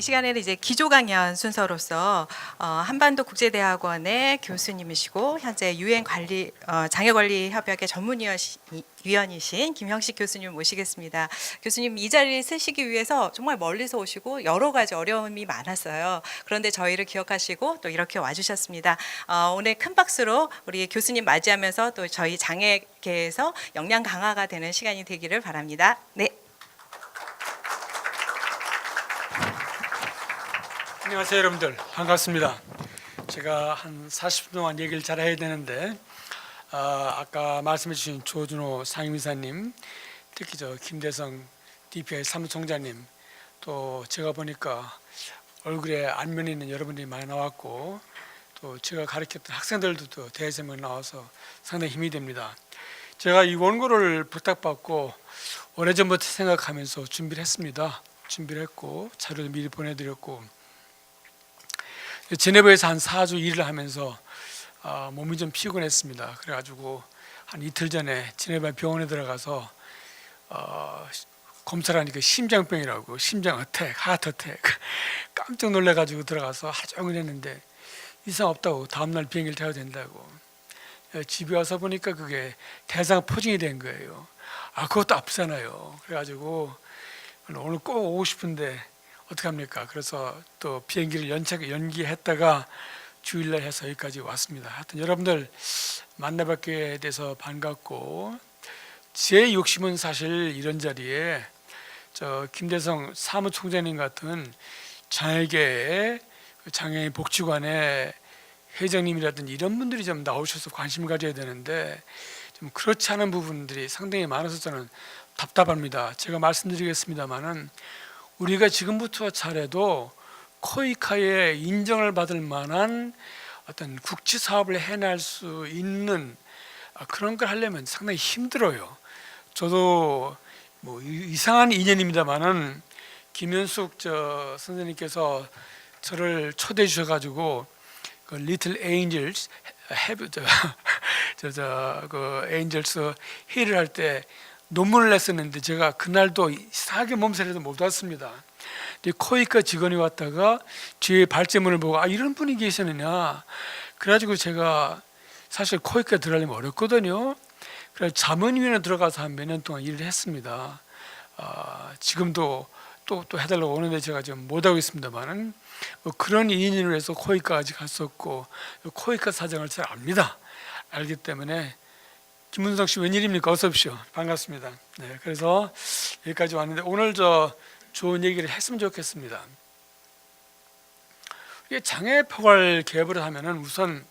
시간에는 이제 기조 강연 순서로서 한반도 국제대학원의 교수님이시고 현재 유엔 관리 장애 관리 협약의 전문위원이신 김형식 교수님 모시겠습니다. 교수님 이 자리를 쓰시기 위해서 정말 멀리서 오시고 여러 가지 어려움이 많았어요. 그런데 저희를 기억하시고 또 이렇게 와주셨습니다. 오늘 큰 박수로 우리 교수님 맞이하면서 또 저희 장애계에서 역량 강화가 되는 시간이 되기를 바랍니다. 네. 안녕하세요 여러분들, 반갑습니다. 제가 한 40분 동안 얘기를 잘 해야 되는데 아까 말씀해 주신 조준호 상임이사님, 특히 저 김대성 DPI 사무총장님, 또 제가 보니까 얼굴에 안면에 있는 여러분들이 많이 나왔고, 또 제가 가르쳤던 학생들도 또 대여섯 명 나와서 상당히 힘이 됩니다. 제가 이 원고를 부탁받고 오래전부터 생각하면서 준비를 했습니다. 준비를 했고 자료를 미리 보내드렸고, 제네바에서 한 4주 일을 하면서 몸이 좀 피곤했습니다. 그래가지고 한 이틀 전에 제네바 병원에 들어가서 검사하니까 심장병이라고, 심장 어택, 하트 어택 깜짝 놀래가지고 들어가서 하루 종일 했는데 이상 없다고, 다음날 비행기를 타야 된다고. 집에 와서 보니까 그게 대상포진이 된 거예요. 그것도 아프잖아요. 그래가지고 오늘 꼭 오고 싶은데 어떡합니까? 그래서 또 비행기를 연기했다가 주일날 해서 여기까지 왔습니다. 하여튼 여러분들 만나뵙게 돼서 반갑고, 제 욕심은 사실 이런 자리에 저 김대성 사무총장님 같은 장애계의 장애인 복지관의 회장님이라든지 이런 분들이 좀 나오셔서 관심을 가져야 되는데 좀 그렇지 않은 부분들이 상당히 많아서 저는 답답합니다. 제가 말씀드리겠습니다마는 우리가 지금부터 잘해도 코이카의 인정을 받을 만한 어떤 국지 사업을 해낼 수 있는 그런 걸 하려면 상당히 힘들어요. 저도 뭐 이상한 인연입니다만은 김현숙 선생님께서 저를 초대해 주셔가지고 그 리틀 에인젤스 그 에인젤스 회의를 할 때 논문을 냈었는데 제가 그날도 이상하게 몸살에도 못 왔습니다. 코이카 직원이 왔다가 뒤에 발제문을 보고 이런 분이 계시느냐, 그래가지고 제가 사실 코이카 들어가려면 어렵거든요. 그래서 자문위원회 들어가서 한 몇 년 동안 일을 했습니다. 지금도 또 해달라고 오는데 제가 좀 못하고 있습니다만은 그런 인연으로 해서 코이카까지 갔었고 코이카 사정을 잘 압니다. 알기 때문에 김문성 씨 웬일입니까? 어서 오십시오. 반갑습니다. 네, 그래서 여기까지 왔는데 오늘 좋은 얘기를 했으면 좋겠습니다. 장애 포괄 개발을 하면은 우선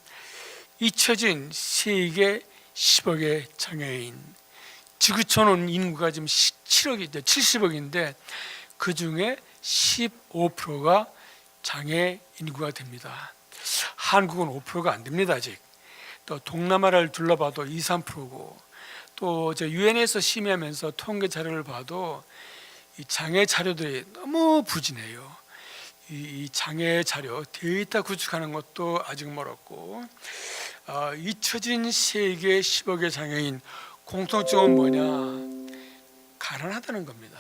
잊혀진 세계 10억의 장애인, 지구촌 인구가 지금 70억인데 그 중에 15%가 장애 인구가 됩니다. 한국은 5%가 안 됩니다. 아직. 또 동남아를 둘러봐도 2, 3%고, 또 유엔에서 심의하면서 통계 자료를 봐도 이 장애 자료들이 너무 부진해요. 이 장애 자료 데이터 구축하는 것도 아직 멀었고, 잊혀진 세계 10억의 장애인 공통점은 뭐냐? 가난하다는 겁니다.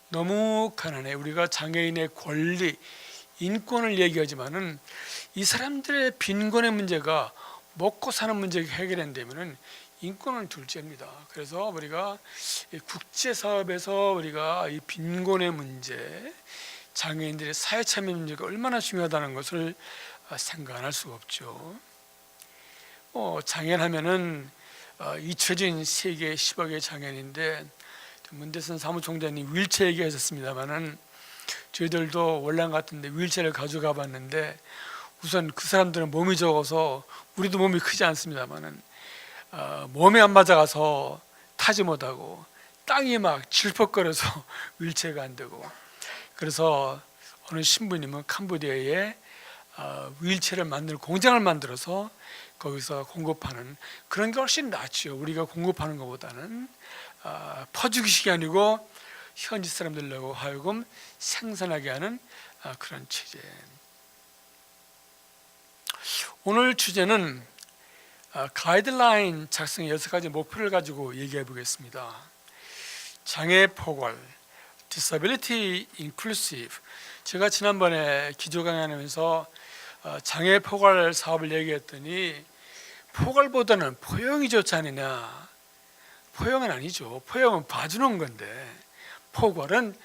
너무 가난해. 우리가 장애인의 권리, 인권을 얘기하지만은 이 사람들의 빈곤의 문제가 먹고 사는 문제가 해결된다면은 인권은 둘째입니다. 그래서 우리가 국제 사업에서 우리가 이 빈곤의 문제, 장애인들의 사회 참여 문제가 얼마나 중요하다는 것을 생각 안 할 수가 없죠. 장애인하면은 잊혀진 세계 10억의 장애인인데, 문대선 사무총장님 윌체어 얘기하셨습니다만은 저희들도 월남 같은데 윌체어를 가져가 봤는데 우선 그 사람들은 몸이 적어서, 우리도 몸이 크지 않습니다만은 몸에 안 맞아가서 타지 못하고 땅이 막 질퍽거려서 윌체어가 안 되고, 그래서 어느 신부님은 캄보디아에 윌체어를 만드는 공장을 만들어서 거기서 공급하는, 그런 게 훨씬 낫죠. 우리가 공급하는 것보다는 퍼주기식이 아니고 현지 사람들하고 하여금 생산하게 하는 그런 체제. 오늘 주제는 가이드라인 작성의 6가지 목표를 가지고 얘기해 보겠습니다. 장애 포괄, disability inclusive. 제가 지난번에 기조 강연하면서 장애 포괄 사업을 얘기했더니 포괄보다는 포용이 좋지 않느냐. 포용은 아니죠. 포용은 봐주는 건데 포괄은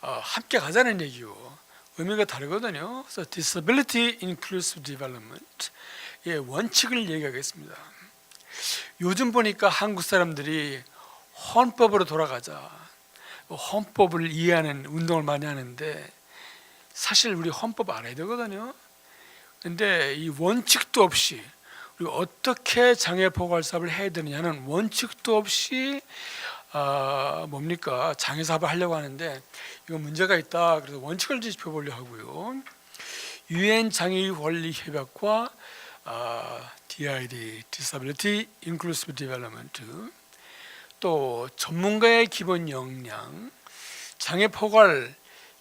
함께 가자는 얘기고 의미가 다르거든요. 그래서 Disability Inclusive Development 의 원칙을 얘기하겠습니다. 요즘 보니까 한국 사람들이 헌법으로 돌아가자, 헌법을 이해하는 운동을 많이 하는데 사실 우리 헌법 알아야 되거든요. 근데 이 원칙도 없이 우리가 어떻게 장애 포괄 사업을 해야 되느냐는 원칙도 없이 뭡니까 장애 사업을 하려고 하는데 이거 문제가 있다. 그래서 원칙을 짚어보려고 하고요. 유엔 장애 권리 협약과 DID Disability Inclusive Development 또 전문가의 기본 역량 장애 포괄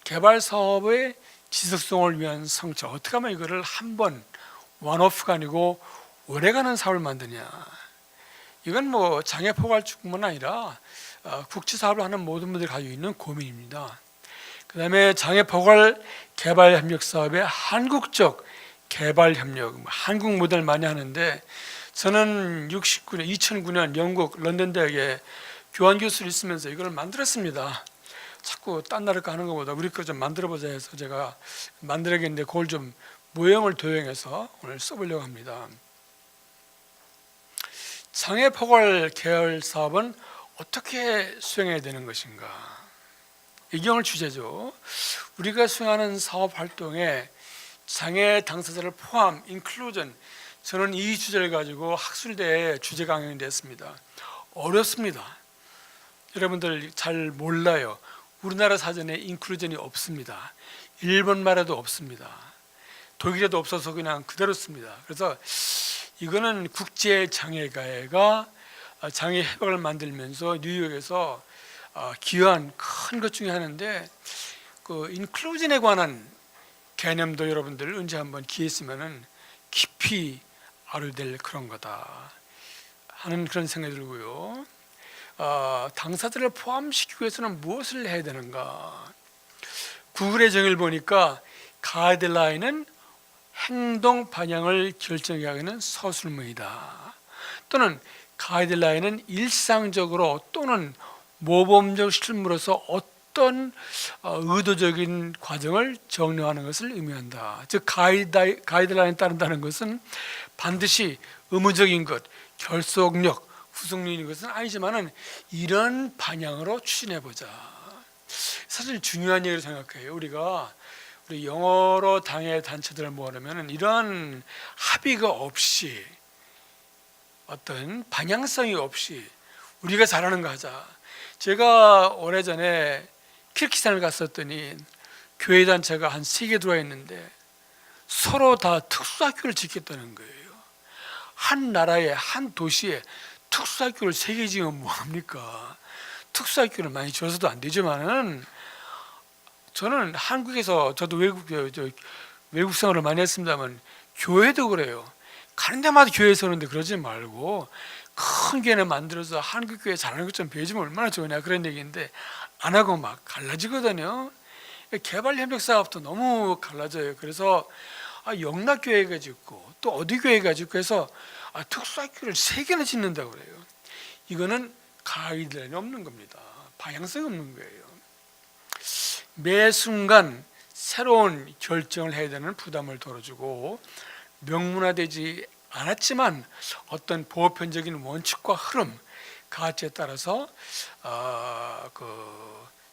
개발 사업의 지속성을 위한 성찰 어떻게 하면 이거를 한번 원오프가 아니고 오래가는 사업을 만드냐. 이건 뭐 장애 포괄뿐만 아니라 국제 사업을 하는 모든 분들이 가지고 있는 고민입니다. 그 다음에 장애 포괄 개발 협력 사업의 한국적 개발 협력, 한국 모델 많이 하는데 저는 2009년 영국 런던 대학에 교환 교수를 있으면서 이걸 만들었습니다. 자꾸 딴 나라 거 하는 것보다 우리 거 좀 만들어보자 해서 제가 만들어야겠는데 그걸 좀 모형을 도용해서 오늘 써보려고 합니다. 장애 포괄 계열 사업은 어떻게 수행해야 되는 것인가? 이게 오늘 주제죠. 우리가 수행하는 사업 활동에 장애 당사자를 포함, 인클루전, 저는 이 주제를 가지고 학술대에 주제 강연이 됐습니다. 어렵습니다. 여러분들 잘 몰라요. 우리나라 사전에 인클루전이 없습니다. 일본말에도 없습니다. 독일에도 없어서 그냥 그대로 씁니다. 그래서 이거는 국제장애가회가 장애 협약을 만들면서 뉴욕에서 기여한 큰 것 중에 하나인데 그 인클루전에 관한 개념도 여러분들 언제 한번 기회 있으면은 깊이 알아야 될 그런 거다 하는 그런 생각이 들고요. 당사자를 포함시키기 위해서는 무엇을 해야 되는가? 구글의 정의를 보니까 가이드라인은 행동 방향을 결정하게 하는 서술문이다. 또는 가이드라인은 일상적으로 또는 모범적 실무로서 어떤 의도적인 과정을 정리하는 것을 의미한다. 즉 가이드라인에 따른다는 것은 반드시 의무적인 것, 결속력, 후속력인 것은 아니지만은 이런 방향으로 추진해보자. 사실 중요한 얘기를 생각해요. 우리 영어로 장애 단체들을 모으려면 이런 합의가 없이 어떤 방향성이 없이 우리가 잘하는 거 하자. 제가 오래전에 키르기스탄을 갔었더니 교회 단체가 한 3개 들어와 있는데 서로 다 특수학교를 짓겠다는 거예요. 한 나라에 한 도시에 특수학교를 3개 지으면 뭐합니까? 특수학교를 많이 지어서도 안 되지만은 저는 한국에서 저도 외국 생활을 많이 했습니다만 교회도 그래요. 가는 데마다 교회 서는데 그러지 말고 큰 교회를 만들어서 한국 교회 잘하는 것 좀 배워주면 얼마나 좋으냐 그런 얘기인데 안 하고 막 갈라지거든요. 개발 협력 사업도 너무 갈라져요. 그래서 영락교회가 짓고 또 어디 교회가 짓고 해서 특수학교를 3개나 짓는다고 그래요. 이거는 가이드라인이 없는 겁니다. 방향성이 없는 거예요. 매 순간 새로운 결정을 해야 되는 부담을 덜어주고 명문화되지 않았지만 어떤 보편적인 원칙과 흐름, 가치에 따라서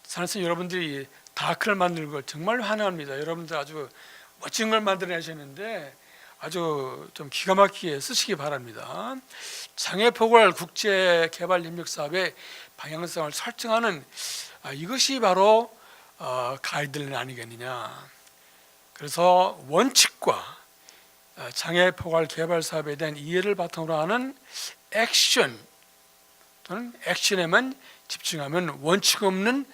산에서 여러분들이 다크를 만드는 걸 정말 환영합니다. 여러분들 아주 멋진 걸 만들어내셨는데 아주 좀 기가 막히게 쓰시기 바랍니다. 장애 포괄 국제 개발 협력 사업의 방향성을 설정하는 이것이 바로 가이드라인 아니겠느냐. 그래서 원칙과 장애 포괄 개발 사업에 대한 이해를 바탕으로 하는 액션 또는 액션에만 집중하면 원칙 없는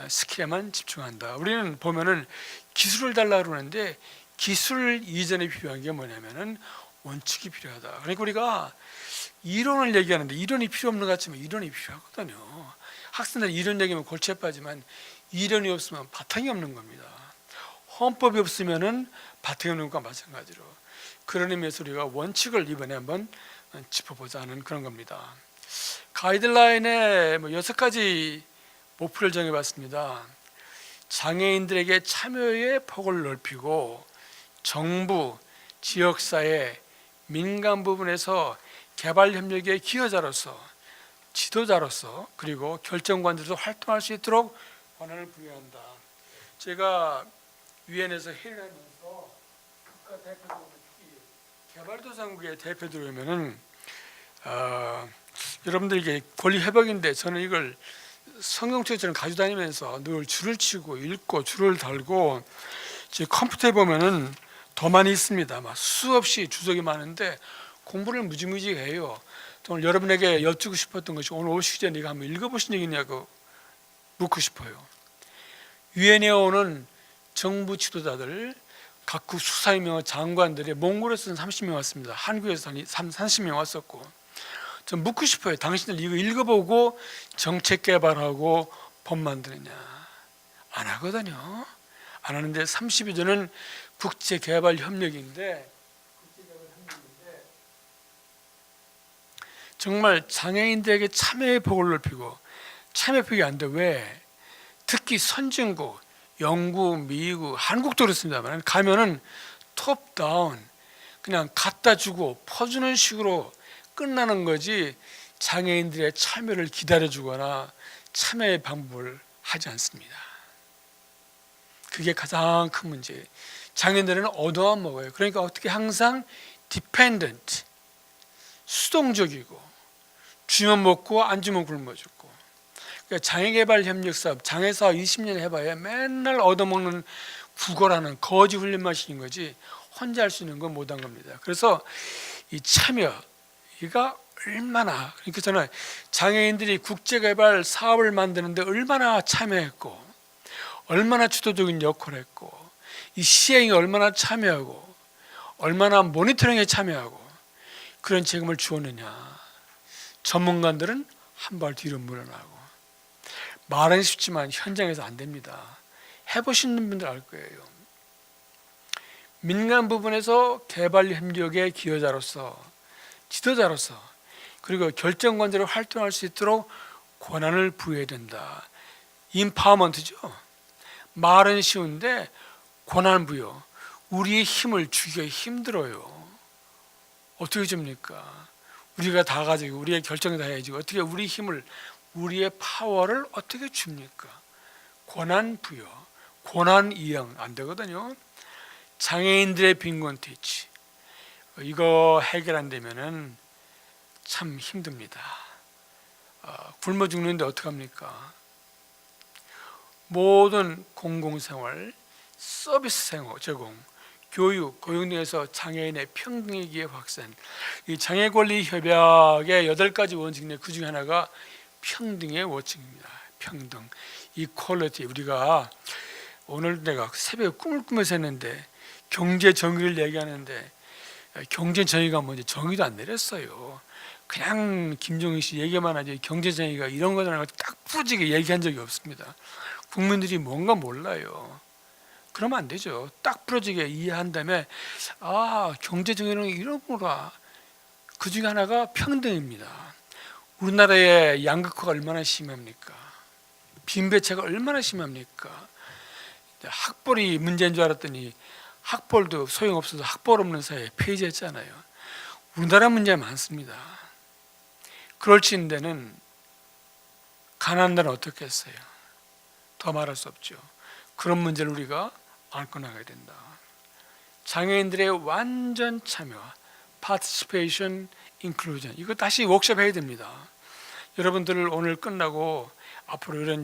스킬에만 집중한다. 우리는 보면은 기술을 달라 그러는데 기술 이전에 필요한 게 뭐냐면은 원칙이 필요하다. 그러니까 우리가 이론을 얘기하는데 이론이 필요 없는 것 같지만 이론이 필요하거든요. 학생들 이론 얘기하면 골치에 빠지만 이론이 없으면 바탕이 없는 겁니다. 헌법이 없으면은 밭에 없는 것과 마찬가지로 그런 의미에서 우리가 원칙을 이번에 한번 짚어보자는 그런 겁니다. 가이드라인에 6가지 목표를 정해봤습니다. 장애인들에게 참여의 폭을 넓히고 정부, 지역사회, 민간 부분에서 개발 협력의 기여자로서, 지도자로서, 그리고 결정관들도 활동할 수 있도록 권한을 부여한다. 제가 유엔에서 회의를 하면서 국가 대표들, 개발도상국의 대표들 오면은 여러분들에게 권리 회복인데 저는 이걸 성경책처럼 가지고 다니면서 늘 줄을 치고 읽고 줄을 달고 제 컴퓨터에 보면은 더 많이 있습니다. 막 수없이 주석이 많은데 공부를 무지무지 해요. 오늘 여러분에게 여쭙고 싶었던 것이 오늘 오시기 전에 이거 한번 읽어보신 적 있냐고 묻고 싶어요. 유엔에 오는 정부 지도자들 각국 수사위원 장관들이 몽골에서는 30명 왔습니다. 한국에서 30명 왔었고 좀 묻고 싶어요. 당신들 이거 읽어보고 정책 개발하고 법 만드느냐? 안 하거든요. 안 하는데 30여 전은 국제개발협력인데 정말 장애인들에게 참여의 폭을 넓히고 참여 폭이 안 돼. 왜? 특히 선진국, 영국, 미국, 한국도 그렇습니다만 가면은 톱다운 그냥 갖다 주고 퍼주는 식으로 끝나는 거지 장애인들의 참여를 기다려주거나 참여의 방법을 하지 않습니다. 그게 가장 큰 문제예요. 장애인들은 얻어만 먹어요. 그러니까 어떻게 항상 dependent, 수동적이고 주면 먹고 안 주면 굶어 죽고. 그러니까 장애개발협력사업, 장애사업 20년 해봐야 맨날 얻어먹는 구걸하는 거지 훈련만 시킨 거지 혼자 할 수 있는 건 못한 겁니다. 그래서 이 참여 이가 얼마나, 그러니까 저는 장애인들이 국제개발 사업을 만드는데 얼마나 참여했고 얼마나 주도적인 역할을 했고 이 시행에 얼마나 참여하고 얼마나 모니터링에 참여하고 그런 책임을 주었느냐. 전문가들은 한 발 뒤로 물러나고 말은 쉽지만 현장에서 안 됩니다. 해보시는 분들 알 거예요. 민간 부분에서 개발 협력의 기여자로서 지도자로서 그리고 결정권자로 활동할 수 있도록 권한을 부여해야 된다. 임파워먼트죠. 말은 쉬운데 권한 부여. 우리의 힘을 주기가 힘들어요. 어떻게 줍니까? 우리가 다 가지고 우리의 결정을 다 해야지 어떻게 우리 힘을 우리의 파워를 어떻게 줍니까? 권한 부여, 권한 이행 안 되거든요. 장애인들의 빈곤 퇴치 이거 해결 안 되면은 참 힘듭니다. 굶어 죽는데 어떡합니까? 모든 공공생활, 서비스 생활 제공, 교육, 고용 등에서 장애인의 평등의 기회 확산. 이 장애권리협약의 8가지 원칙 중에 그 중에 하나가 평등의 원칙입니다. 평등, 이퀄리티. 우리가 오늘 내가 새벽에 꿈을 꾸면서 했는데 경제 정의를 얘기하는데 경제 정의가 뭔지 정의도 안 내렸어요. 그냥 김정일 씨 얘기만 하지 경제 정의가 이런 거잖아요. 딱 부러지게 얘기한 적이 없습니다. 국민들이 뭔가 몰라요. 그러면 안 되죠. 딱 부러지게 이해한 다음에 경제 정의는 이런 거라. 그 중에 하나가 평등입니다. 우리나라의 양극화가 얼마나 심합니까? 빈배차가 얼마나 심합니까? 학벌이 문제인 줄 알았더니 학벌도 소용없어서 학벌 없는 사회에 폐지했잖아요. 우리나라 문제 많습니다. 그럴지인데는 가난한 나라는 어떻게 했어요? 더 말할 수 없죠. 그런 문제를 우리가 안고 나가야 된다. 장애인들의 완전 참여와 participation, inclusion 이거 다시 워크숍 해야 됩니다. 여러분들 오늘 끝나고 앞으로 이런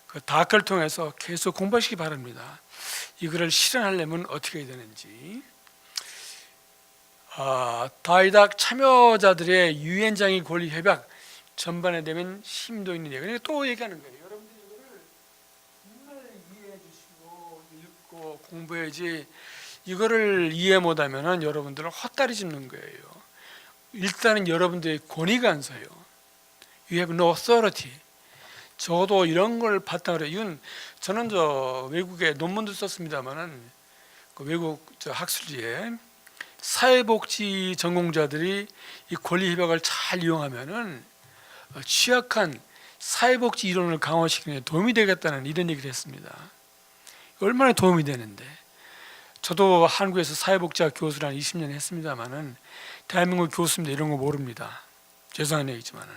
그 다크를 통해서 계속 공부하시기 바랍니다. 이거를 실현하려면 어떻게 해야 되는지. 다이닥 참여자들의 유엔장애 권리 협약 전반에 되면 심도 있는 얘기. 그러니까 또 얘기하는 거예요. 여러분들이 이거를 정말 이해해 주시고 읽고 공부해야지 이거를 이해 못하면은 여러분들은 헛다리 짚는 거예요. 일단은 여러분들의 권위가 안 서요. You have no authority. 저도 이런 걸 바탕으로 이건 저는 저 외국에 논문도 썼습니다만은 그 외국 저 학술지에 사회복지 전공자들이 이 권리 협약을 잘 이용하면은 취약한 사회복지 이론을 강화시키는 데 도움이 되겠다는 이런 얘기를 했습니다. 얼마나 도움이 되는데. 저도 한국에서 사회복지학 교수를 한 20년 했습니다만은 대한민국 교수인데 이런 거 모릅니다. 죄송한 얘기지만은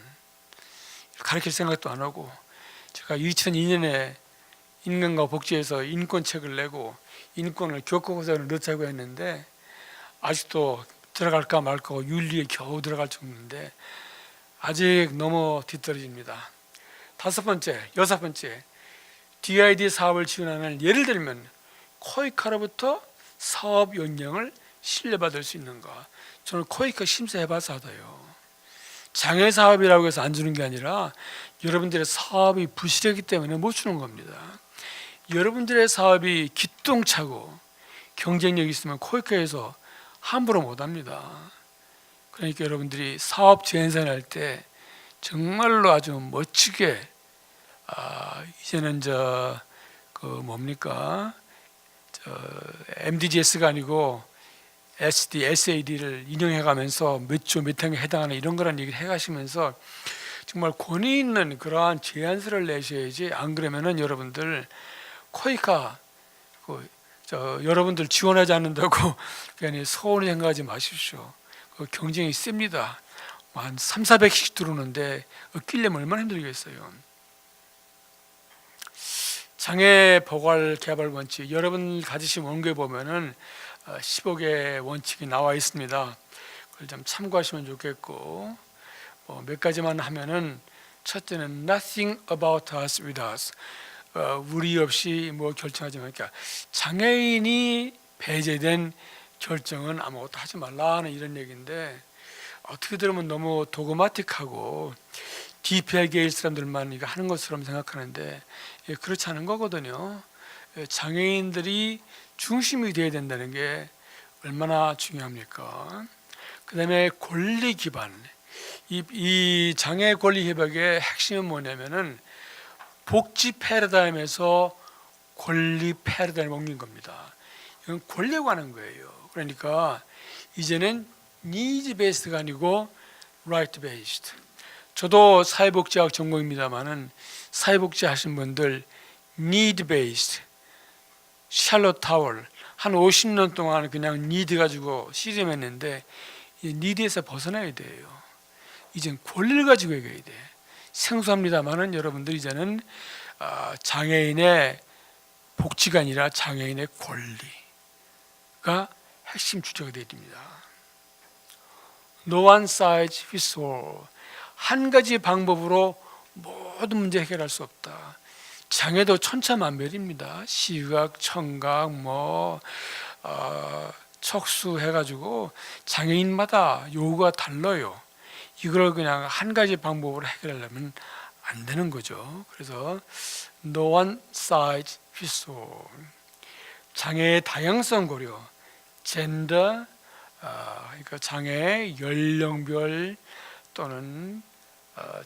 가르칠 생각도 안 하고 제가 2002년에 인간과 복지에서 인권책을 내고 인권을 교과서에 넣자고 했는데 아직도 들어갈까 말까 하고 윤리에 겨우 들어갈 정도인데 아직 너무 뒤떨어집니다. 여섯 번째 DID 사업을 지원하는 예를 들면 코이카로부터 사업 역량을 신뢰받을 수 있는가. 저는 코이카 심사해봐서 하다요. 장애 사업이라고 해서 안 주는 게 아니라 여러분들의 사업이 부실하기 때문에 못 주는 겁니다. 여러분들의 사업이 기똥차고 경쟁력이 있으면 코이카에서 함부로 못 합니다. 그러니까 여러분들이 사업 제안할 때 정말로 아주 멋지게 이제는 MDGS가 아니고 SD, SAD를 인용해가면서 몇 조 몇 항에 해당하는 이런 거란 얘기를 해가시면서 정말 권위 있는 그러한 제안서를 내셔야지. 안 그러면은 여러분들 코이카 여러분들 지원하지 않는다고 괜히 소원히 생각하지 마십시오. 경쟁이 셉니다. 한 3,400씩 들어오는데 끼려면 얼마나 힘들겠어요. 장애 보관 개발 원칙 여러분 가지신 원고에 보면은 15개 원칙이 나와 있습니다. 그걸 좀 참고하시면 좋겠고 몇 가지만 하면은 첫째는 nothing about us with us. 우리 없이 뭐 결정하지 마. 그러니까 장애인이 배제된 결정은 아무것도 하지 말라는 이런 얘기인데 어떻게 들으면 너무 도그마틱하고 디피하게 사람들만 이거 하는 것처럼 생각하는데 그렇지 않은 거거든요. 장애인들이 중심이 되어야 된다는 게 얼마나 중요합니까? 그 다음에 권리 기반. 이 장애 권리 협약의 핵심은 뭐냐면은 복지 패러다임에서 권리 패러다임을 옮긴 겁니다. 이건 권리에 관한 거예요. 그러니까 이제는 needs based가 아니고 right based. 저도 사회복지학 전공입니다만은 사회복지 하신 분들 need based, 샬롯 타월 한 50년 동안 그냥 need 가지고 씨름했는데 이 need에서 벗어나야 돼요. 이젠 권리를 가지고 얘기해야 돼. 생소합니다만은 여러분들 이제는 장애인의 복지가 아니라 장애인의 권리가 핵심 주제가 되어 있습니다. No one size fits all. 한 가지 방법으로 모든 문제 해결할 수 없다. 장애도 천차만별입니다. 시각, 청각, 척수 해가지고 장애인마다 요구가 달라요. 이걸 그냥 한 가지 방법으로 해결하려면 안 되는 거죠. 그래서 no one size fits all. 장애의 다양성 고려, 젠더, 그러니까 장애 연령별 또는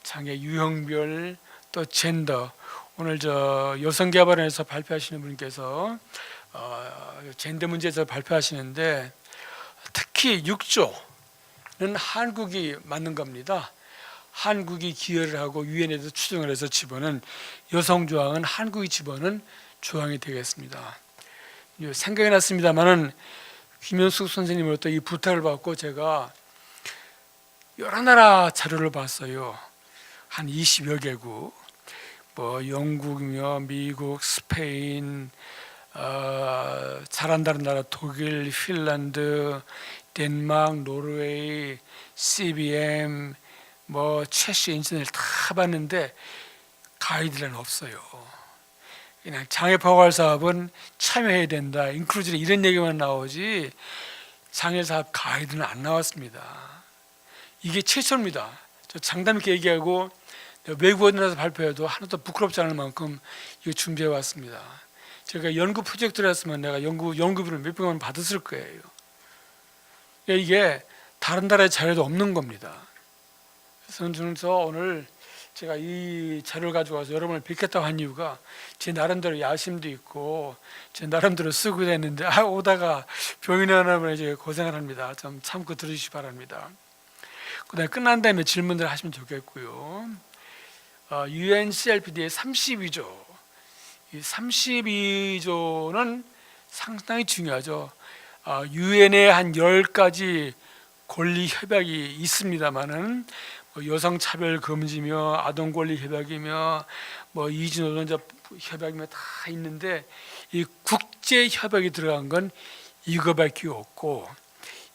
장애 유형별 또 젠더. 오늘 여성개발원에서 발표하시는 분께서 젠더 문제에서 발표하시는데 특히 6조는 한국이 맞는 겁니다. 한국이 기여를 하고 유엔에도 추정을 해서 집어는 여성 조항은 한국이 집어는 조항이 되겠습니다. 생각이 났습니다만은 김현숙 선생님으로부터 이 부탁을 받고 제가 여러 나라 자료를 봤어요. 한 20여 개국, 영국이며 미국, 스페인, 잘한다는 나라 독일, 핀란드, 덴마크, 노르웨이, CBM, 최씨 인터넷을 다 봤는데 가이드라인 없어요. 그냥 장애 포괄 사업은 참여해야 된다, 인클루지브 이런 얘기만 나오지 장애 사업 가이드는 안 나왔습니다. 이게 최초입니다. 저 장담 있게 얘기하고 외국어에서 발표해도 하나도 부끄럽지 않을 만큼 이거 준비해 왔습니다. 제가 연구 프로젝트를 했으면 내가 연구비를 몇백만 원 받았을 거예요. 이게 다른 나라의 자료도 없는 겁니다. 그래서 저는 오늘 제가 이 자료를 가져와서 여러분을 뵙겠다고 한 이유가 제 나름대로 야심도 있고 제 나름대로 쓰고 됐는데 오다가 병인의 하나님을 이제 고생을 합니다. 좀 참고 들으시기 바랍니다. 그다음에 끝난 다음에 질문들 하시면 좋겠고요. UNCRPD의 32조, 이 32조는 상당히 중요하죠. 유엔의 한 10가지 권리 협약이 있습니다만은 여성 차별 금지며 아동 권리 협약이며 이주 노동자 협약이며 다 있는데 이 국제 협약이 들어간 건 이거밖에 없고,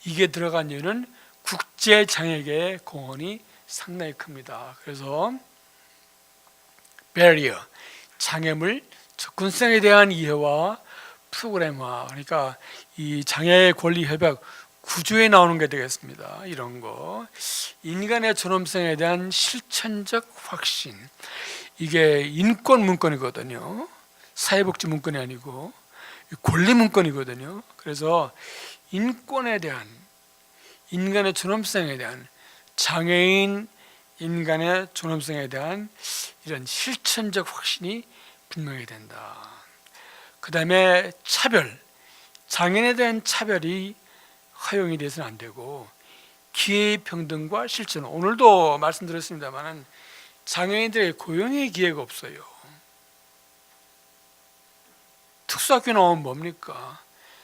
이게 들어간 이유는 국제 장애계의 공헌이 상당히 큽니다. 그래서 barrier, 장애물 접근성에 대한 이해와 프로그램화, 그러니까 이 장애 권리 협약 구조에 나오는 게 되겠습니다. 이런 거, 인간의 존엄성에 대한 실천적 확신, 이게 인권 문건이거든요. 사회복지 문건이 아니고 권리 문건이거든요. 그래서 인권에 대한, 인간의 존엄성에 대한, 장애인 인간의 존엄성에 대한 이런 실천적 확신이 분명해야 된다. 그 다음에 차별, 장애인에 대한 차별이 허용이 돼서는 안 되고, 기회평등과 실천, 오늘도 말씀드렸습니다만 장애인들의 고용의 기회가 없어요. 특수학교 나오면 뭡니까?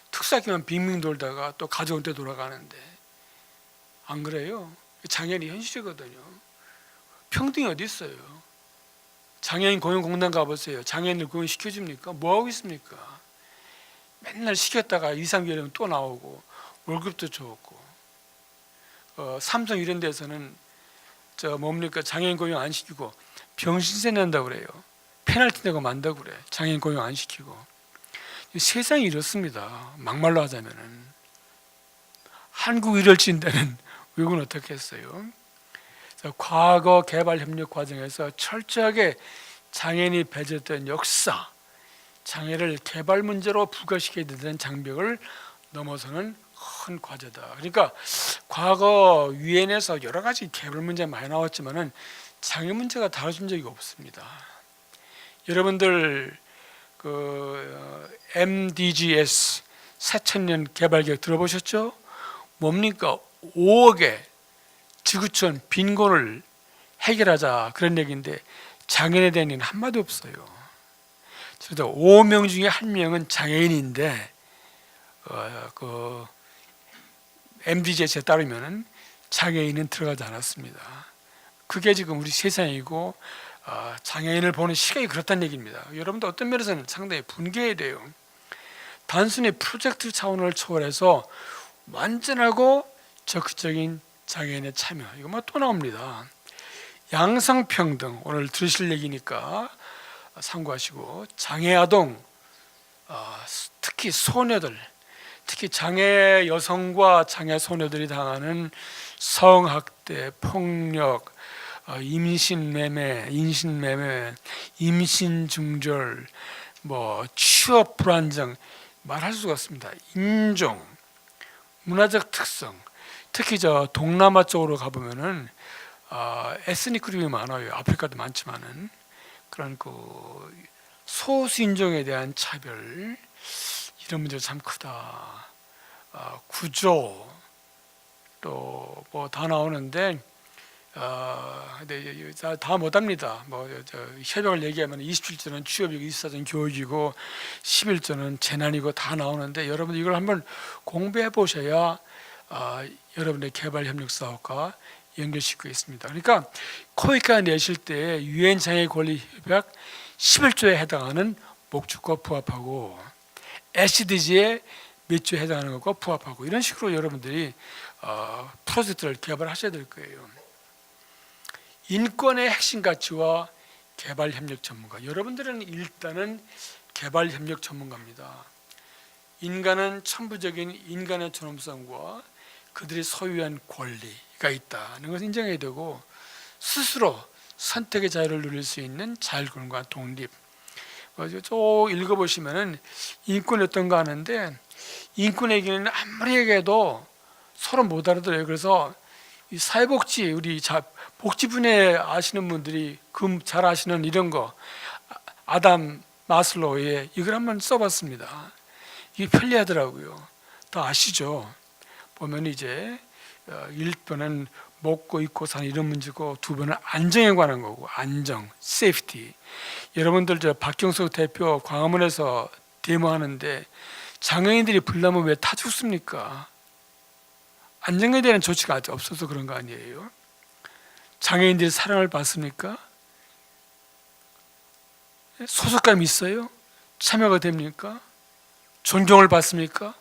특수학교만 빙빙 돌다가 또 가족한테 돌아가는데, 안 그래요? 장애인이 현실이거든요. 평등이 어디 있어요? 장애인 고용공단 가보세요. 장애인을 고용시켜줍니까? 뭐하고 있습니까? 맨날 시켰다가 2, 3개월이면 또 나오고 월급도 좋고, 삼성 이런 데서는 장애인 고용 안 시키고 병신세 낸다고 그래요. 페널티 내고 만다고 그래. 장애인 고용 안 시키고. 세상이 이렇습니다. 막말로 하자면은. 한국 이럴진데는 외국은 어떻게 했어요? 과거 개발 협력 과정에서 철저하게 장애인이 배제됐던 역사, 장애를 개발 문제로 부과시켜야 되는 장벽을 넘어서는 큰 과제다. 그러니까 과거 유엔에서 여러 가지 개발 문제 많이 나왔지만은 장애 문제가 다뤄진 적이 없습니다. 여러분들 MDGs 새천년 개발계획 들어보셨죠? 뭡니까? 5억의 지구촌 빈곤을 해결하자, 그런 얘기인데 장애인에 대한 얘기는 한마디 없어요. 그래서 5명 중에 1명은 장애인인데 MDG에 따르면 장애인은 들어가지 않았습니다. 그게 지금 우리 세상이고, 장애인을 보는 시각이 그렇다는 얘기입니다. 여러분도 어떤 면에서는 상당히 분개해야 돼요. 단순히 프로젝트 차원을 초월해서 완전하고 적극적인 장애인의 참여, 이거 또 나옵니다. 양성평등, 오늘 들으실 얘기니까 참고하시고, 장애아동, 특히 소녀들, 특히 장애 여성과 장애 소녀들이 당하는 성학대, 폭력, 임신매매, 인신매매, 임신중절, 취업 불안정, 말할 수가 없습니다. 인종, 문화적 특성, 특히 동남아 쪽으로 가보면은 에스닉 그룹이 많아요. 아프리카도 많지만은 그런 소수인종에 대한 차별, 이런 문제가 참 크다. 구조 또 다 나오는데 근데 다 못합니다. 협약을 얘기하면 27조는 취업이고 24조는 교육이고 11조는 재난이고 다 나오는데, 여러분 이걸 한번 공부해 보셔야 여러분의 개발 협력 사업과 연결시키고 있습니다. 그러니까 코이카 내실 때 유엔 장애 권리 협약 11조에 해당하는 목적과 부합하고 SDG에 몇 조에 해당하는 것과 부합하고, 이런 식으로 여러분들이 프로젝트를 개발하셔야 될 거예요. 인권의 핵심 가치와 개발 협력 전문가, 여러분들은 일단은 개발 협력 전문가입니다. 인간은 천부적인 인간의 존엄성과 그들이 소유한 권리가 있다는 것을 인정해야 되고, 스스로 선택의 자유를 누릴 수 있는 자율권과 독립. 쭉 읽어보시면은 인권이 어떤가 하는데, 인권 얘기는 아무리 얘기해도 서로 못 알아들어요. 그래서 이 사회복지 우리 복지 분야 아시는 분들이 잘 아시는 이런 거 아담 마슬로우의 이걸 한번 써봤습니다. 이게 편리하더라고요. 다 아시죠? 보면 이제 1번은 먹고 입고 사는 이런 문제고 2번은 안정에 관한 거고 안정, 세이프티. 여러분들 박경석 대표 광화문에서 데모하는데 장애인들이 불나면 왜 다 죽습니까? 안정에 대한 조치가 아직 없어서 그런 거 아니에요? 장애인들이 사랑을 받습니까? 소속감이 있어요? 참여가 됩니까? 존경을 받습니까?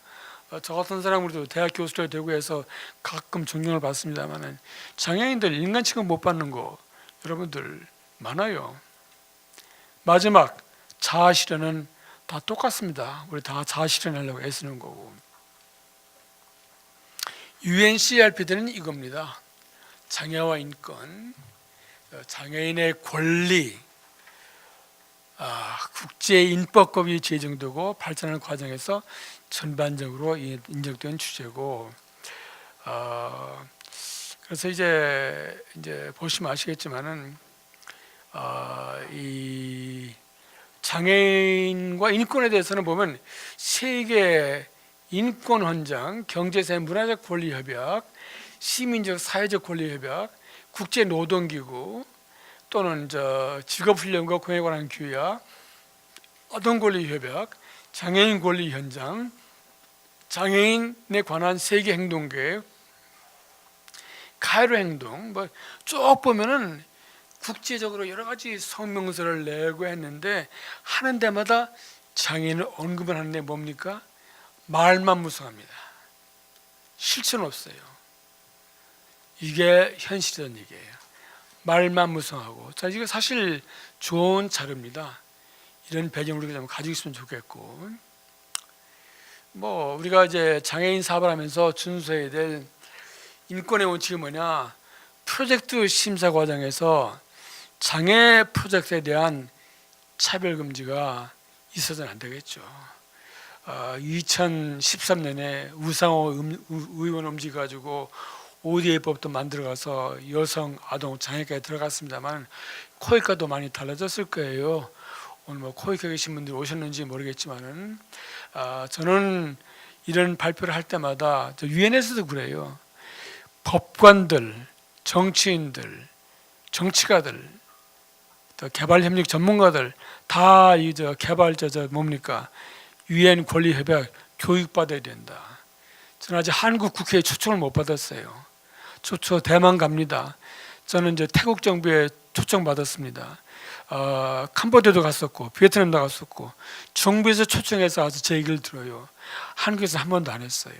저 같은 사람으로도 대학 교수가 되고 해서 가끔 존경을 받습니다만 장애인들 인간 취급 못 받는 거 여러분들 많아요. 마지막 자아 실현은 다 똑같습니다. 우리 다 자아 실현하려고 애쓰는 거고. UNCRPD는 이겁니다. 장애와 인권, 장애인의 권리, 국제인법법이 제정되고 발전하는 과정에서 전반적으로 인정된 주제고, 그래서 이제 보시면 아시겠지만은 이 장애인과 인권에 대해서는 보면 세계 인권 헌장, 경제사회 문화적 권리 협약, 시민적 사회적 권리 협약, 국제 노동기구 또는 직업훈련과 공에 관한 규약, 아동권리협약, 장애인 권리현장, 장애인에 관한 세계 행동계획, 카이로 행동, 쭉 보면은 국제적으로 여러 가지 성명서를 내고 했는데 하는 데마다 장애인을 언급을 하는데 뭡니까? 말만 무성합니다. 실체는 없어요. 이게 현실이라는 얘기예요. 말만 무성하고. 자, 이거 사실 좋은 자료입니다. 이런 배경을 우리가 좀 가지고 있으면 좋겠고, 우리가 이제 장애인 사업을 하면서 준수해야 될 인권의 원칙이 뭐냐? 프로젝트 심사 과정에서 장애 프로젝트에 대한 차별 금지가 있어서는 안 되겠죠. 2013년에 우상호 의원 움직여 가지고 ODA법도 만들어가서 여성, 아동, 장애까지 들어갔습니다만 코이카도 많이 달라졌을 거예요. 오늘 코이카 계신 분들 오셨는지 모르겠지만은 저는 이런 발표를 할 때마다 유엔에서도 그래요. 법관들, 정치인들, 정치가들, 또 개발협력 전문가들 다 이 개발 뭡니까? 유엔 권리협약 교육받아야 된다. 저는 아직 한국 국회에 초청을 못 받았어요. 초청 대만 갑니다. 저는 이제 태국 정부에 초청 받았습니다. 캄보디아도 갔었고 베트남도 갔었고 정부에서 초청해서 와서 제 얘기를 들어요. 한국에서 한 번도 안 했어요.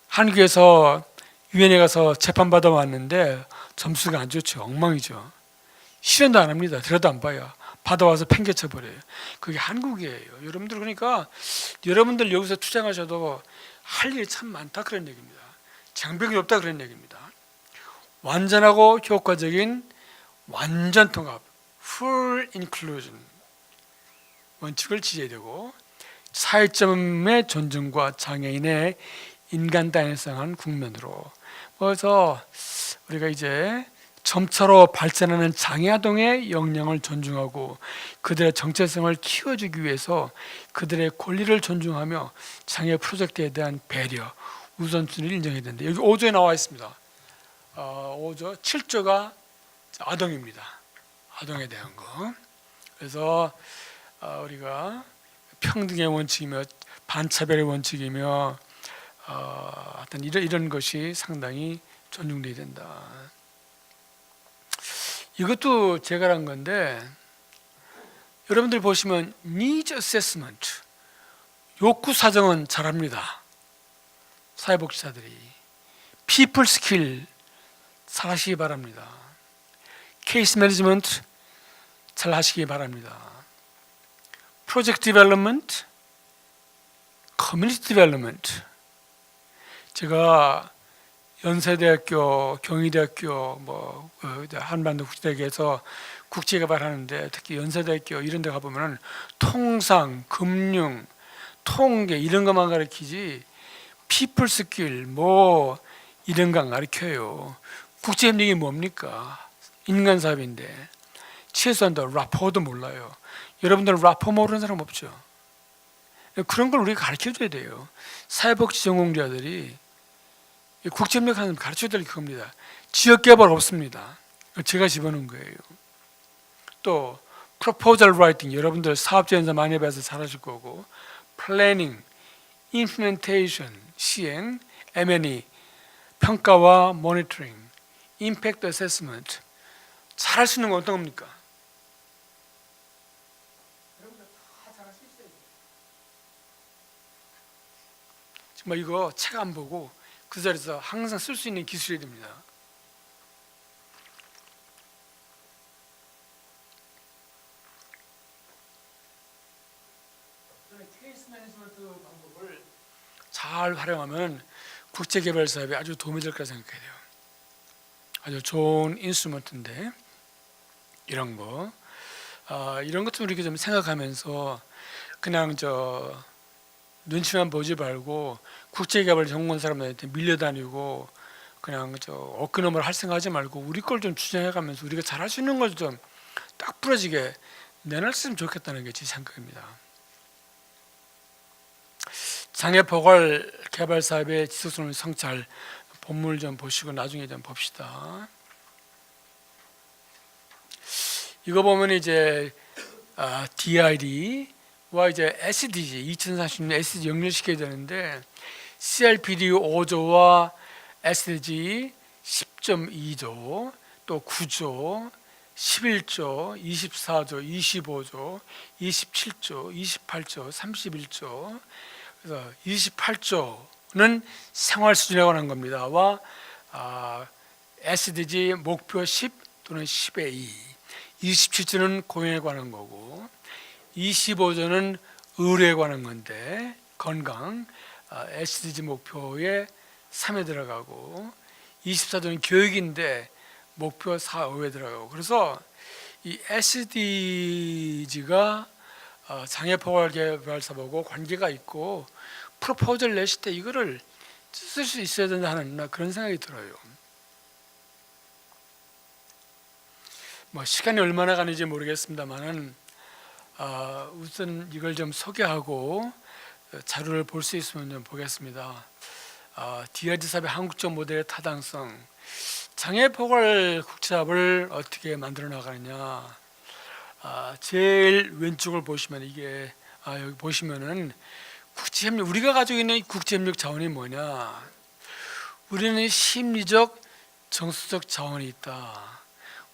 한국에서 유엔에 가서 재판 받아 왔는데 점수가 안 좋죠. 엉망이죠. 실현도 안 합니다. 들여도 안 봐요. 받아와서 팽개쳐 버려요. 그게 한국이에요. 여러분들 그러니까 여러분들 여기서 투쟁하셔도 할 일이 참 많다 그런 얘기입니다. 장벽이 없다 그런 얘기입니다. 완전하고 효과적인 완전 통합, full inclusion 원칙을 지켜야 되고 차이점의 존중과 장애인의 인간 다양성한 국면으로 그래서 우리가 이제 점차로 발전하는 장애아동의 역량을 존중하고 그들의 정체성을 키워주기 위해서 그들의 권리를 존중하며 장애 프로젝트에 대한 배려, 우선순위를 인정해야 된다. 여기 5조에 나와 있습니다. 5조, 7조가 아동입니다. 아동에 대한 거. 그래서 우리가 평등의 원칙이며 반차별의 원칙이며 어떤 이런 것이 상당히 존중돼야 된다. 이것도 제가 한 건데 여러분들 보시면 needs assessment 욕구 사정은 잘합니다. 사회복지사들이 people skill 잘 하시기 바랍니다. 케이스 매니지먼트 잘 하시기 바랍니다. 프로젝트 디벨롭먼트, 커뮤니티 디벨롭먼트 제가 연세대학교, 경희대학교, 한반도 국제대학에서 국제개발하는데 특히 연세대학교 이런 데 가보면 통상, 금융, 통계 이런 것만 가르치지 people skill, 이런 거 가르쳐요. 국제협력이 뭡니까? 인간사업인데 최소한 더 라포도 몰라요. 여러분들은 라포 모르는 사람 없죠? 그런 걸 우리가 가르쳐줘야 돼요. 사회복지 전공자들이 국제협력 하는 가르쳐야 될 겁니다. 지역개발 없습니다. 제가 집어넣은 거예요. 또 proposal writing, 여러분들 사업자연사 많이 배워서 잘하실 거고, planning, implementation, 시행, M&E, 평가와 monitoring, impact assessment, 잘할 수 있는 건 어떤 겁니까? 여러분들 다 잘할 수 있어요. 정말 이거 책 안 보고 그 자리에서 항상 쓸 수 있는 기술이 됩니다. 케이스 매니지먼트 방법을 잘 활용하면 국제개발 사업에 아주 도움이 될 거라 생각해요. 아주 좋은 인스트루먼트인데 이런 거, 이런 것도 우리가 좀 생각하면서 그냥 눈치만 보지 말고 국제개발 전공 사람들한테 밀려다니고 그냥 어깨너머를 할 생각하지 말고 우리 걸 좀 주장해가면서 우리가 잘할 수 있는 걸 좀 딱 부러지게 내놨으면 좋겠다는 게 제 생각입니다. 장애포괄 개발 사업의 지속성 성찰 본문을 좀 보시고 나중에 좀 봅시다. 이거 보면 이제 DID와 이제 SDG 2030년 SDG 연결시켜야 되는데 CRPD 5조와 SDG 10.2조 또 9조 11조, 24조, 25조, 27조, 28조, 31조. 그래서 28조는 생활 수준에 관한 겁니다. 와 SDG 목표 10 또는 10의 2. 27조는 고용에 관한 거고 25조는 의료에 관한 건데 건강 SDG 목표의 3에 들어가고 24조는 교육인데 목표 4, 5에 들어가고 그래서 이 SDG가 장애포괄 개발 사업하고 관계가 있고 프로포즈를 내실 때 이거를 쓸 수 있어야 된다는 그런 생각이 들어요. 뭐 시간이 얼마나 가는지 모르겠습니다만은 우선 이걸 좀 소개하고 자료를 볼 수 있으면 좀 보겠습니다. DRD 사업의 한국적 모델의 타당성, 장애포괄 국제사업을 어떻게 만들어 나가느냐. 제일 왼쪽을 보시면 이게 여기 보시면은 국제협력, 우리가 가지고 있는 국제협력 자원이 뭐냐? 우리는 심리적, 정서적 자원이 있다.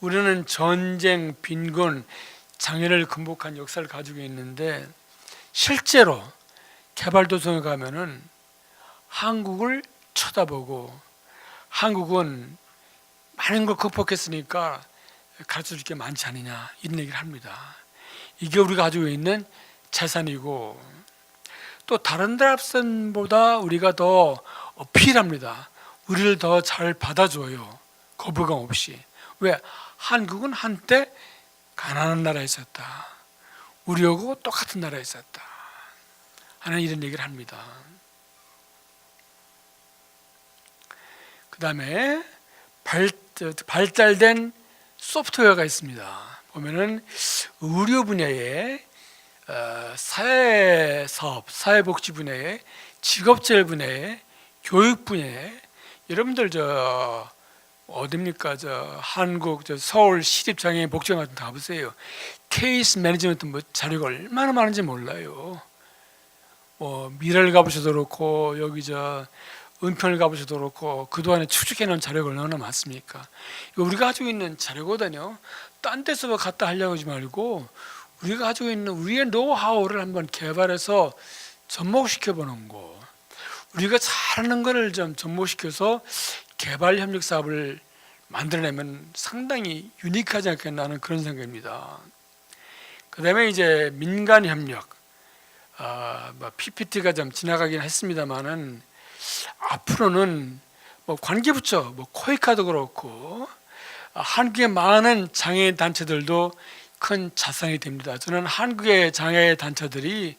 우리는 전쟁, 빈곤, 장애를 극복한 역사를 가지고 있는데 실제로 개발도상에 가면은 한국을 쳐다보고 한국은 많은 걸 극복했으니까 가르쳐줄 게 많지 않느냐 이런 얘기를 합니다. 이게 우리가 가지고 있는 재산이고 또 다른 나라보다 우리가 더 어필합니다. 우리를 더 잘 받아줘요. 거부감 없이. 왜? 한국은 한때 가난한 나라에 있었다. 우리하고 똑같은 나라에 있었다 하는 이런 얘기를 합니다. 그 다음에 발달된 소프트웨어가 있습니다. 보면은 의료 분야에 사회사업, 사회복지 분야에 직업재활 분야에 교육 분야에 여러분들 어딥니까? 한국 서울 시립장애인 복지관 같은 데 가보세요. 케이스 매니지먼트 자료가 얼마나 많은지 몰라요. 미래를 가보셔도 그렇고 여기 은평을 가보셔도 그렇고 그동안에 추적해놓은 자료가 얼마나 많습니까? 이거 우리가 가지고 있는 자료거든요. 딴 데서 갖다 하려고 하지 말고 우리가 가지고 있는 우리의 노하우를 한번 개발해서 접목시켜보는 거. 우리가 잘하는 거를 좀 접목시켜서 개발협력 사업을 만들어내면 상당히 유니크하지 않겠나 하는 그런 생각입니다. 그 다음에 이제 민간협력, PPT가 좀 지나가긴 했습니다만은 앞으로는 관계부처, 코이카도 그렇고 한국의 많은 장애인 단체들도 큰 자산이 됩니다. 저는 한국의 장애 단체들이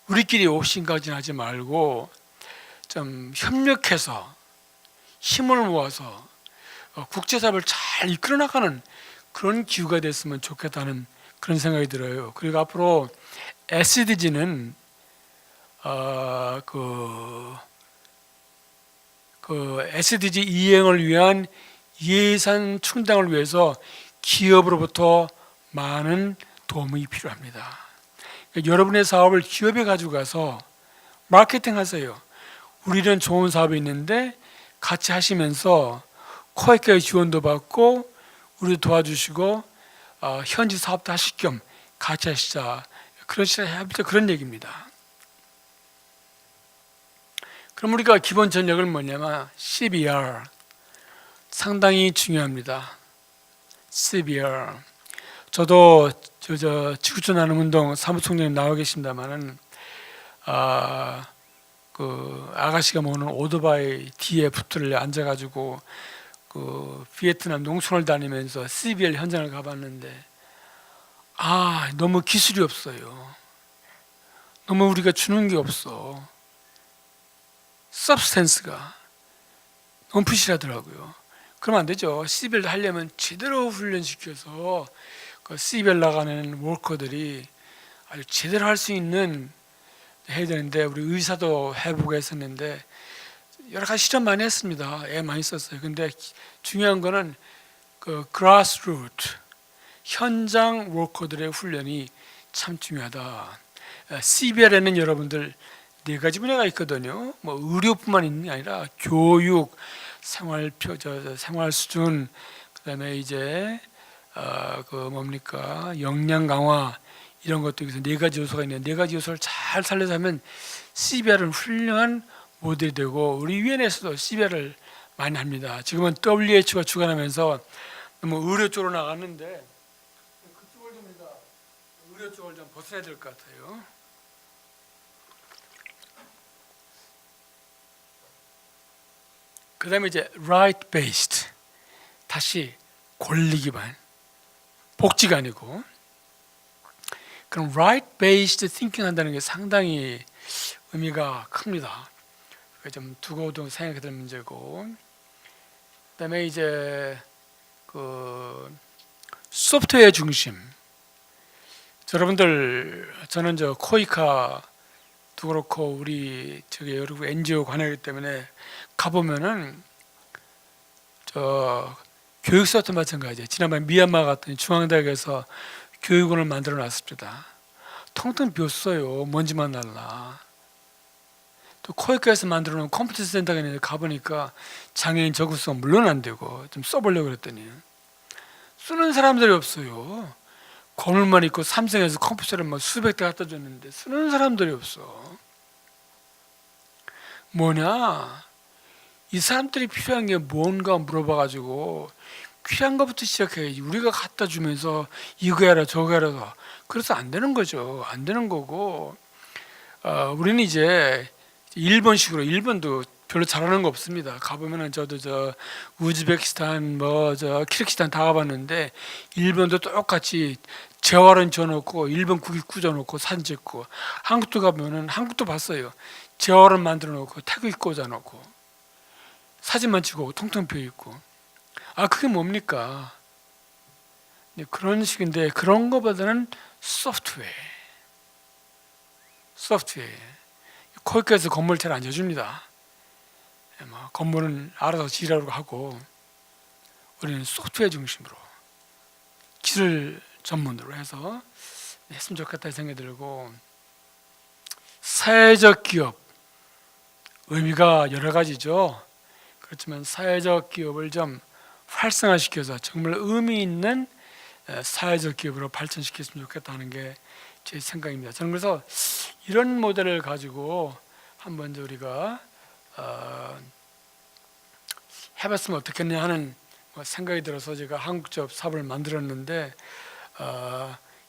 우리끼리 옵신까지는 하지 말고 좀 협력해서 힘을 모아서 국제사업을 잘 이끌어 나가는 그런 기후가 됐으면 좋겠다는 그런 생각이 들어요. 그리고 앞으로 SDG는 그 SDG 이행을 위한 예산 충당을 위해서 기업으로부터 많은 도움이 필요합니다. 그러니까 여러분의 사업을 기업에 가지고 가서 마케팅 하세요. 우리는 좋은 사업이 있는데 같이 하시면서 코엑의 지원도 받고 우리도 도와주시고 현지 사업도 하실 겸 같이 하시자. 그런 얘기입니다. 그럼 우리가 기본 전략을 뭐냐면 CBR 상당히 중요합니다. CBR 저도 지구촌 나눔운동 사무총장님 나와 계십니다만은 그 아가씨가 모는 오토바이 뒤에 붙들려 앉아가지고 그 베트남 농촌을 다니면서 CBR 현장을 가봤는데 너무 기술이 없어요. 너무 우리가 주는 게 없어. 서브스텐스가 너무 부실하더라고요. 그러면 안 되죠. CBL 하려면 제대로 훈련시켜서 그 CBL 나가는 워커들이 아주 제대로 할 수 있는 해야 되는데 우리 의사도 해보고 했었는데 여러 가지 실험 많이 했습니다. 애 많이 썼어요. 근데 중요한 거는 그 grassroot 현장 워커들의 훈련이 참 중요하다. CBR에는 여러분들 4가지 분야가 있거든요. 뭐 의료뿐만 있는 게 아니라 교육, 생활 수준, 그다음에 이제 역량 강화 이런 것도 있어서 4가지 요소가 있는데 4가지 요소를 잘 살려서 하면 CBR은 훌륭한 모델이 되고 우리 유엔에서도 CBR을 많이 합니다. 지금은 WHO가 주관하면서 너무 의료 쪽으로 나갔는데 그쪽을 좀 의료 쪽을 좀 벗어나야 될 것 같아요. 그 다음에 이제 right based 다시 권리 기반 복지가 아니고 그럼 right based thinking 한다는 게 상당히 의미가 큽니다. 좀 두고두고 생각해야 될 문제고 그 다음에 이제 그 소프트웨어 중심 여러분들 저는 코이카도 그렇고 우리 여러 NGO 관여하기 때문에 가보면은 교육사도 마찬가지예요. 지난번에 미얀마 갔더니 중앙대학에서 교육원을 만들어 놨습니다. 텅텅 비었어요. 먼지만 날라. 또 코이카에서 만들어 놓은 컴퓨터 센터가 있는데 가보니까 장애인 적응성 물론 안 되고 좀 써보려고 그랬더니 쓰는 사람들이 없어요. 건물만 있고 삼성에서 컴퓨터를 막 수백 대 갖다 줬는데 쓰는 사람들이 없어. 뭐냐? 이 사람들이 필요한 게 뭔가 물어봐가지고 필요한 것부터 시작해야지. 우리가 갖다 주면서 이거 해라 저거 해라 그래서 안 되는 거죠. 안 되는 거고 우리는 이제 일본식으로 일본도 별로 잘하는 거 없습니다. 가보면은 저도 우즈베키스탄 키르기스탄 다 가봤는데 일본도 똑같이 재활원 줘놓고 일본 국기 꽂아놓고 사진 찍고 한국도 가보면은 한국도 봤어요. 재활원 만들어 놓고 태극기 꽂아놓고 사진만 찍고 통통 비어 있고 그게 뭡니까? 그런 식인데 그런 거보다는 소프트웨어 코이카에서 건물 잘 안 지어줍니다. 건물은 알아서 지으라고 하고 우리는 소프트웨어 중심으로 기술 전문으로 해서 했으면 좋겠다 생각이 들고 사회적 기업 의미가 여러 가지죠. 그렇지만 사회적 기업을 좀 활성화시켜서 정말 의미 있는 사회적 기업으로 발전시켰으면 좋겠다는 게 제 생각입니다. 저는 그래서 이런 모델을 가지고 한번 우리가 해봤으면 어떻겠냐 하는 생각이 들어서 제가 한국적 사업을 만들었는데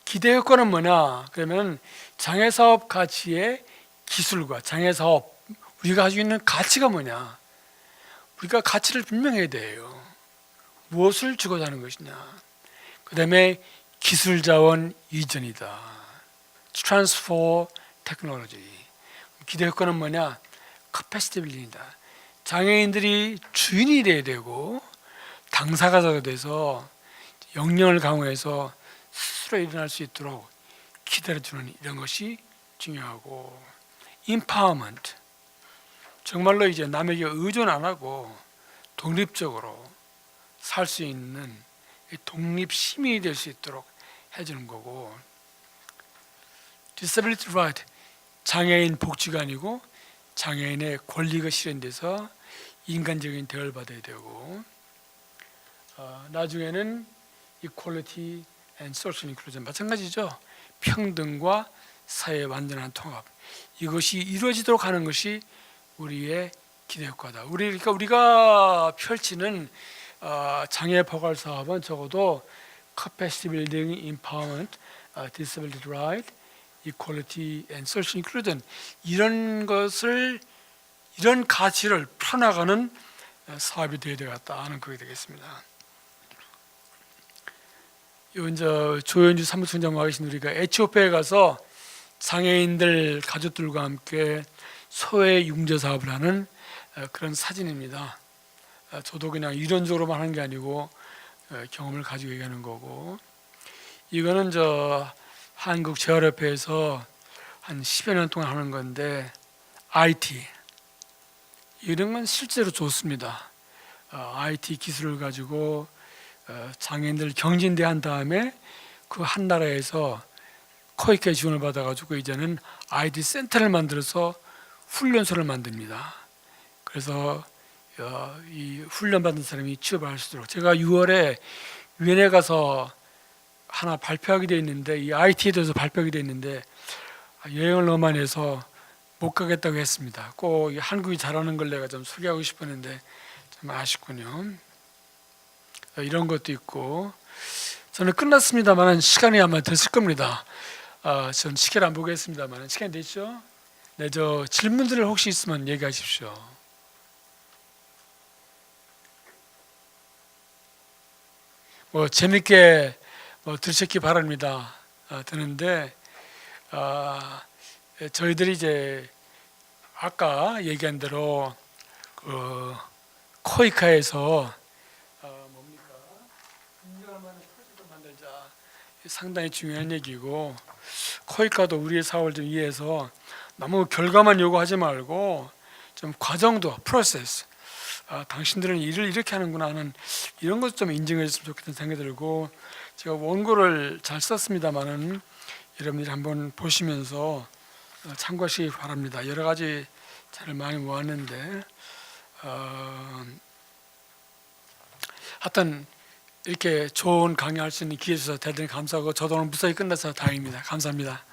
기대 효과는 뭐냐? 그러면 장애사업 가치의 기술과 장애사업 우리가 가지고 있는 가치가 뭐냐? 우리가 가치를 분명해야 돼요. 무엇을 주고자 하는 것이냐? 그 다음에 기술자원 이전이다. Transfer Technology. 기대 효과는 뭐냐? Capacity Building이다. 장애인들이 주인이 돼야 되고 당사자가 돼서 역량을 강화해서 스스로 일어날 수 있도록 기다려주는 이런 것이 중요하고, empowerment, 정말로 이제 남에게 의존 안 하고 독립적으로 살 수 있는 독립 시민이 될 수 있도록 해주는 거고, disability right, 장애인 복지가 아니고 장애인의 권리가 실현돼서 인간적인 대우를 받아야 되고, 나중에는 equality and social inclusion, 마찬가지죠. 평등과 사회의 완전한 통합, 이것이 이루어지도록 하는 것이 우리의 기대효과다. 그러니까 우리가 펼치는 장애 포괄 사업은 적어도 capacity building, empowerment, disability right, equality and social inclusion, 이런 가치를 펴나가는 사업이 되어야 되겠다 하는 그게 되겠습니다. 이제 조현주 사무총장 와 계신 우리가 에티오피아에 가서 장애인들 가족들과 함께 소외 융자 사업을 하는 그런 사진입니다. 저도 그냥 이론적으로만 하는 게 아니고 경험을 가지고 얘기하는 거고, 이거는 저 한국 재활협회에서 한 10여 년 동안 하는 건데, IT 이런 건 실제로 좋습니다. IT 기술을 가지고 장애인들 경진대한 다음에 그 한 나라에서 코이케 지원을 받아가지고 이제는 IT 센터를 만들어서 훈련소를 만듭니다. 그래서 이 훈련받은 사람이 취업을 할 수 있도록, 제가 6월에 위엔에 가서 하나 발표하게 돼 있는데, 이 IT에 대해서 발표하게 돼 있는데 여행을 너무 많이 해서 못 가겠다고 했습니다. 꼭 한국이 잘하는 걸 내가 좀 소개하고 싶었는데 좀 아쉽군요. 이런 것도 있고, 저는 끝났습니다만 시간이 아마 됐을 겁니다. 전 시계를 안 보겠습니다만 시간이 됐죠? 네, 저 질문들 혹시 있으면 얘기하십시오. 재밌게 들으셨기 바랍니다. 드는데 저희들이 이제 아까 얘기한 대로 그 코이카에서 뭡니까? 인정할 만한 프로젝트를 만들자, 상당히 중요한 얘기고, 코이카도 우리의 사업을 좀 이해해서 너무 결과만 요구하지 말고 좀 과정도, 프로세스, 당신들은 일을 이렇게 하는구나 하는 이런 것 좀 인정해 줬으면 좋겠다는 생각이 들고, 제가 원고를 잘 썼습니다만은 여러분들이 한번 보시면서 참고하시기 바랍니다. 여러 가지 잘 많이 모았는데 하여튼 이렇게 좋은 강의할 수 있는 기회 주셔서 대단히 감사하고, 저도 오늘 무사히 끝나서 다행입니다. 감사합니다.